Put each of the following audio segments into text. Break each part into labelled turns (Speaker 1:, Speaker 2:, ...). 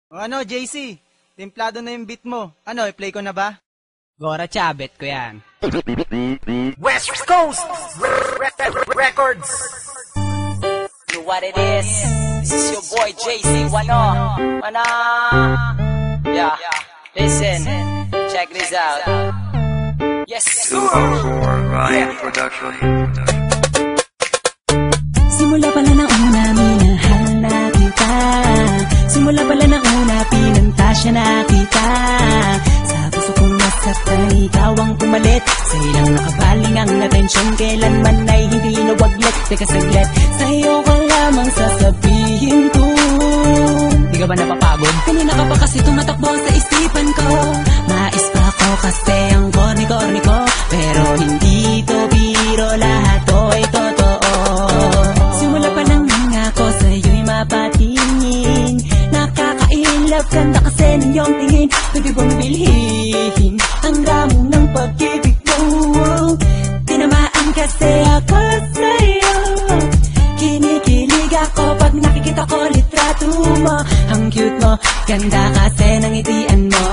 Speaker 1: O ano, JC? Templado na yung beat mo. Ano, i-play ko na ba?
Speaker 2: Gora Chabet ko yan.
Speaker 3: West Coast Records.
Speaker 4: You what it is. This is your boy JC Wano. Yeah. Listen. Check this out. Yes.
Speaker 5: 204 Ryan Production.
Speaker 6: Simula pala ng una, minahal na kita. Simula pala ng una, pinanta siya na kita. Sa puso kong nasaktan, ikaw ang pumalit. Sa ilang nakabaling ang atensyon, kailanman ay hindi nawaglit. Teka saglit, sa'yo ko lamang sasabihin ko.
Speaker 2: Di ka ba napapagod?
Speaker 6: Kanina ka pa kasi tumatakbo sa isipan ko. Mais pa ako kasi ang korni-korni ko. Pero hindi to biro, lahat to ay totoo. Simula pa lang nga ako sa'yo'y mapatingin. Nakaka-inlove kanda kasi ng iyong tingin. Pwede bang bilhin ang ramo ng pag-ibig mo? Tinamaan kasi ako sa'yo. Kinikilig ako pag nakikita ko litrato mo. Ang cute mo, ganda kasi ng ngitian mo.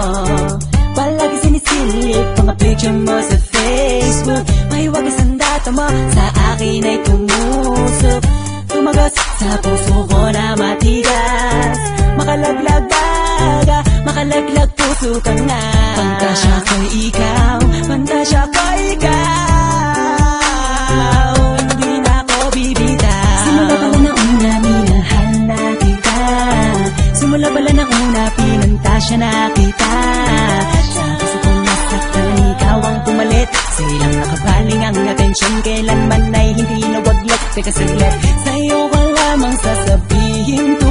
Speaker 6: Palagi sinisilip mga picture mo sa Facebook. May wagas ang data mo, sa akin ay tumusok. Tumagas sa puso ko na matigas. Makalaglag baga, makalaglag puso ka nga. Pantasya ko ikaw, pantasya ko ikaw. Hindi na ako bibitaw. Simula pala ng una, minahal na kita. Simula pala ng una, pinantasya na kita. Sa puso kong nasaktan, ikaw ang pumalit. Sa ilang nakabaling ang atensyon, kailanman ay hindi nawaglit. Teka saglit, sa'yo ko lamang sasabihin ko.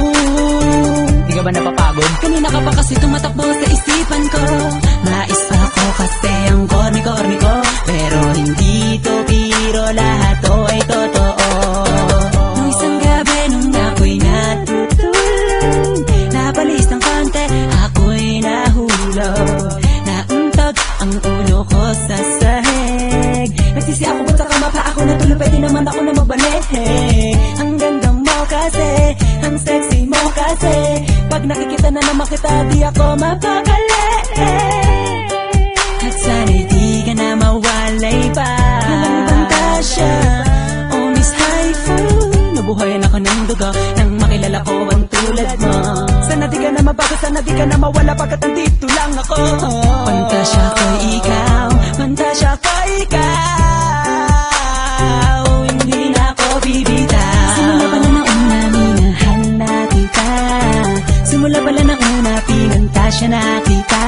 Speaker 2: Di ka ba napapagod?
Speaker 6: Kanina ka pa kasi tumatakbo sa isipan ko. Mais pa ako kasi ang korni-korni ko. Pero hindi to biro, lahat to ay totoo. Nung isang gabi nung ako'y natutulog, napalis ng konti, ako'y nahulog. Nauntog ang ulo ko sa sahig. Nagsisi ako ba't sa kama pa ako natulog, pwede naman ako na magbanig. Ang ganda mo kasi, ang sexy mo kasi. Pag nakikita na naman kita, di ako mapakali. At sana'y di ka na mawalay pa. Walang pantasya, oh Miss Haifu. Nabuhayan ako ng dugo nang makilala ko ang tulad mo. Sana di ka na mabago, sana di ka na mawala pagkat andito lang ako. Pantasya ko ikaw, pantasya ko ikaw. Hindi na ako bibitaw. Simula pala ng una, minahal na kita. Simula pala ng una, pinantasya na kita.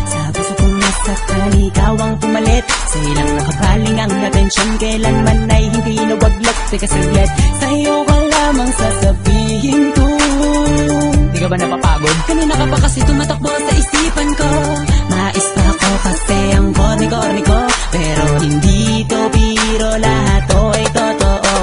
Speaker 6: Sa puso kong nasaktan, ikaw ang pumalit. Sa ilang nakabaling ang atensyon, kailanman ay hindi nawaglit. Teka saglit, sa'yo ko lamang sasabihin ko.
Speaker 2: Di ka ba napapagod?
Speaker 6: Kanina ka pa kasi tumatakbo sa isipan ko. Mais pa ako kasi ang korni-korni ko. Pero hindi to biro, lahat to ay totoo.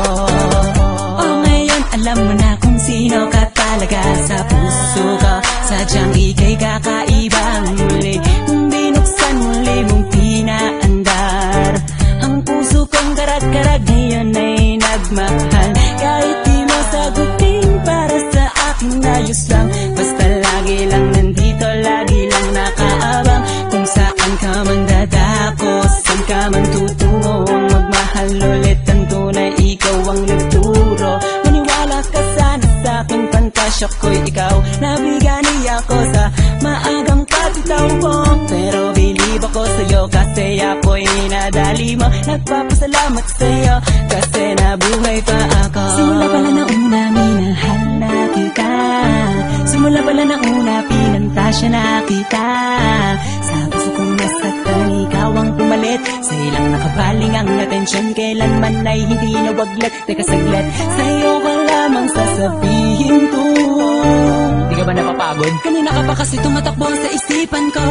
Speaker 6: Oh, ngayon alam mo na kung sino ka talaga sa puso ko. Sadyang ika'y kakaibang muli. Kung binuksan muli mong pinaandar, ang puso kong karag-karag ngayon ay nagmahal. Kahit di mo sagutin, para sa akin ayos lang. Basta lagi lang nandito, lagi lang nakaabang. Kung saan ka man dadako, saan ka man tutungo, ang magmahal ulit ang tunay, ikaw ang nagturo. Maniwala ka sana sa akin, pantasya ko'y ikaw. Nabigani ako sa maagang pagtaw mo, pero believe ako sa'yo kasi ako'y nadali mo. Nagpapasalamat sa'yo kasi nabuhay pa ako. Simula pala ng una, minahal na kita. Simula pala ng una, pinantasya na kita. Sa puso kong nasaktan, ikaw ang pumalit. Sa ilang nakabaling ang atensyon, kailanman ay hindi nawaglit. Teka saglit, sa'yo ko lamang sasabihin ko.
Speaker 2: Di ka ba napapagod?
Speaker 6: Kanina ka pa kasi tumatakbo sa isipan ko.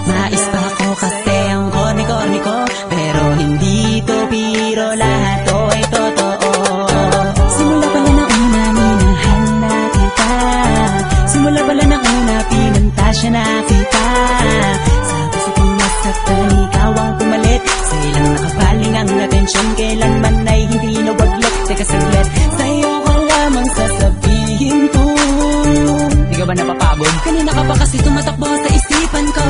Speaker 6: Mais pa ako kasi ang korni-korni ko. Pero hindi to biro, lahat to ay totoo. Simula pala ng una, minahal na kita. Simula pala ng una, pinantasya na kita. Sa puso kong nasaktan, ikaw ang pumalit. Sa ilang nakabaling ang atensyon, kailanman ay hindi nawaglit. Teka saglit, sa'yo ko lamang sasabihin ko.
Speaker 2: Di Di ka ba napapagod?
Speaker 6: Kanina ka pa kasi tumatakbo sa isipan ko.